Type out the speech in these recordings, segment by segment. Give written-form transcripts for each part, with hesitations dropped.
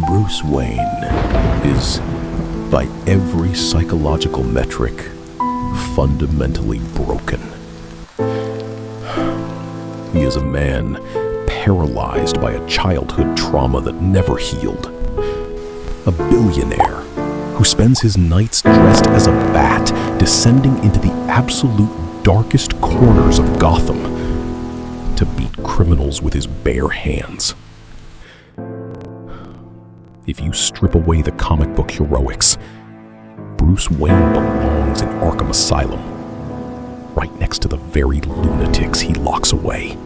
Bruce Wayne is, by every psychological metric, fundamentally broken. He is a man paralyzed by a childhood trauma that never healed. A billionaire who spends his nights dressed as a bat, descending into the absolute darkest corners of Gotham to beat criminals with his bare hands. If you strip away the comic book heroics, Bruce Wayne belongs in Arkham Asylum, right next to the very lunatics he locks away.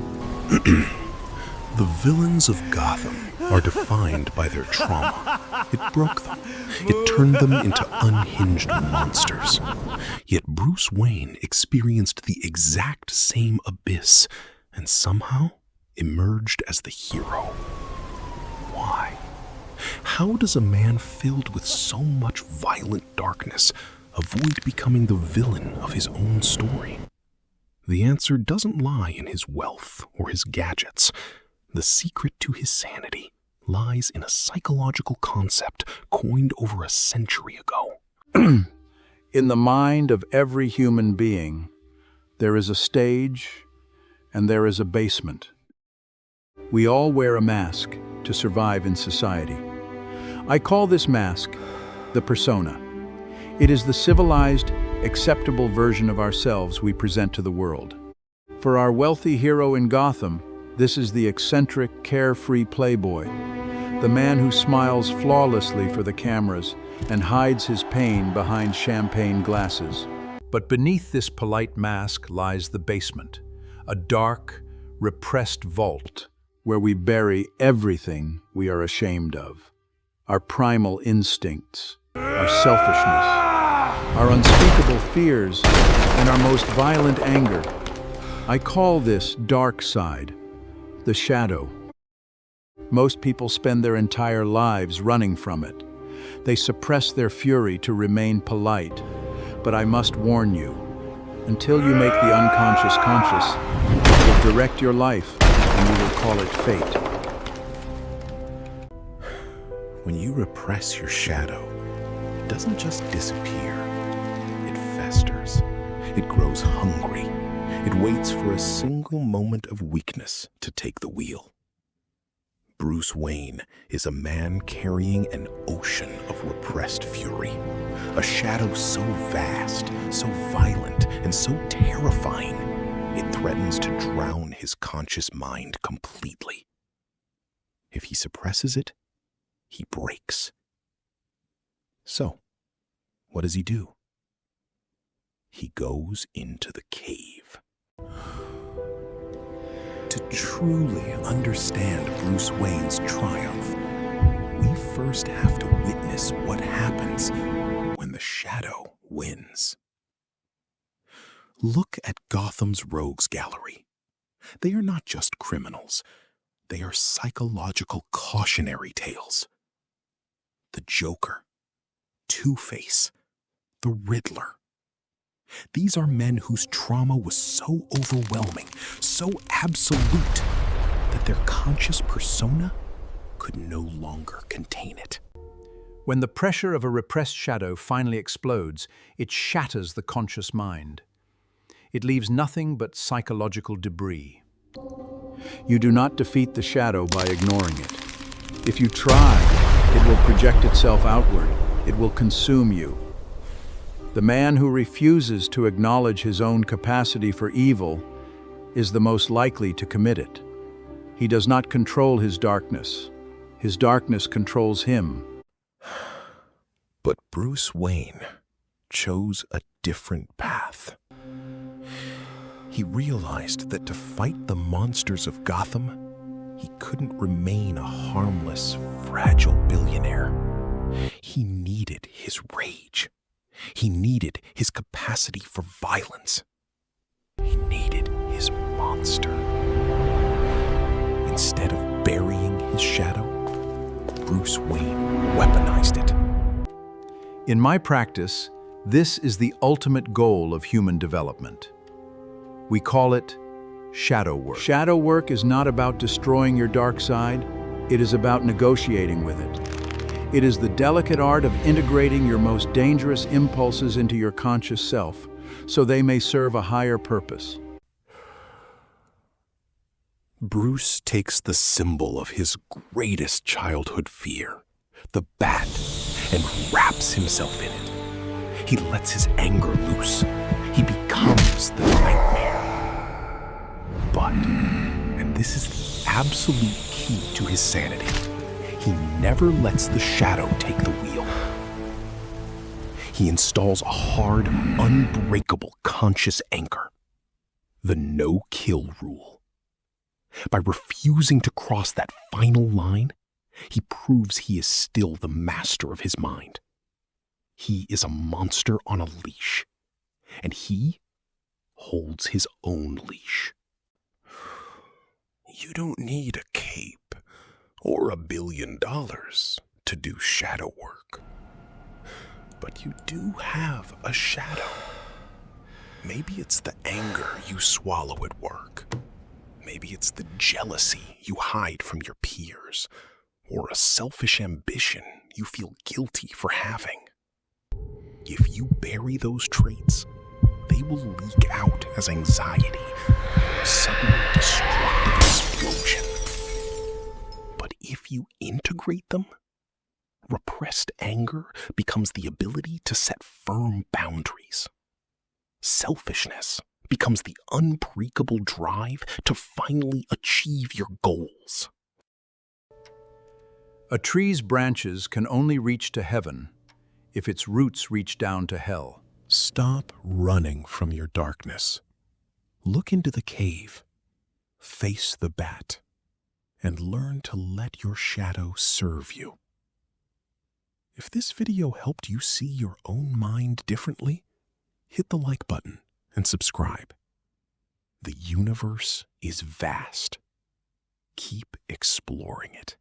The villains of Gotham are defined by their trauma. It broke them. It turned them into unhinged monsters. Yet Bruce Wayne experienced the exact same abyss and somehow emerged as the hero. Why? How does a man filled with so much violent darkness avoid becoming the villain of his own story? The answer doesn't lie in his wealth or his gadgets. The secret to his sanity lies in a psychological concept coined over a century ago. In the mind of every human being, there is a stage and there is a basement. We all wear a mask to survive in society. I call this mask the persona. It is the civilized, acceptable version of ourselves we present to the world. For our wealthy hero in Gotham, this is the eccentric, carefree playboy, the man who smiles flawlessly for the cameras and hides his pain behind champagne glasses. But beneath this polite mask lies the basement, a dark, repressed vault where we bury everything we are ashamed of. Our primal instincts, our selfishness, our unspeakable fears, and our most violent anger. I call this dark side, the shadow. Most people spend their entire lives running from it. They suppress their fury to remain polite. But I must warn you, until you make the unconscious conscious, it will direct your life, and you will call it fate. When you repress your shadow, it doesn't just disappear. It festers. It grows hungry. It waits for a single moment of weakness to take the wheel. Bruce Wayne is a man carrying an ocean of repressed fury, a shadow so vast, so violent, and so terrifying, it threatens to drown his conscious mind completely. If he suppresses it, he breaks. So, what does he do? He goes into the cave. To truly understand Bruce Wayne's triumph, we first have to witness what happens when the shadow wins. Look at Gotham's rogues gallery. They are not just criminals. They are psychological cautionary tales. The Joker, Two-Face, the Riddler. These are men whose trauma was so overwhelming, so absolute, that their conscious persona could no longer contain it. When the pressure of a repressed shadow finally explodes, it shatters the conscious mind. It leaves nothing but psychological debris. You do not defeat the shadow by ignoring it. If you try, it will project itself outward. It will consume you. The man who refuses to acknowledge his own capacity for evil is the most likely to commit it. He does not control his darkness. His darkness controls him. But Bruce Wayne chose a different path. He realized that to fight the monsters of Gotham, he couldn't remain a harmless, fragile billionaire. He needed his rage. He needed his capacity for violence. He needed his monster. Instead of burying his shadow, Bruce Wayne weaponized it. In my practice, this is the ultimate goal of human development. We call it shadow work. Shadow work is not about destroying your dark side. It is about negotiating with it. It is the delicate art of integrating your most dangerous impulses into your conscious self, so they may serve a higher purpose. Bruce takes the symbol of his greatest childhood fear, the bat, and wraps himself in it. He lets his anger loose. He becomes the nightmare. But, and this is the absolute key to his sanity, he never lets the shadow take the wheel. He installs a hard, unbreakable conscious anchor, the no-kill rule. By refusing to cross that final line, he proves he is still the master of his mind. He is a monster on a leash, and he holds his own leash. You don't need a cape or $1 billion to do shadow work. But you do have a shadow. Maybe it's the anger you swallow at work. Maybe it's the jealousy you hide from your peers, or a selfish ambition you feel guilty for having. If you bury those traits, they will leak out as anxiety, a sudden destructive explosion. But if you integrate them, repressed anger becomes the ability to set firm boundaries. Selfishness becomes the unbreakable drive to finally achieve your goals. A tree's branches can only reach to heaven if its roots reach down to hell. Stop running from your darkness. Look into the cave, face the bat, and learn to let your shadow serve you. If this video helped you see your own mind differently, hit the like button and subscribe. The universe is vast. Keep exploring it.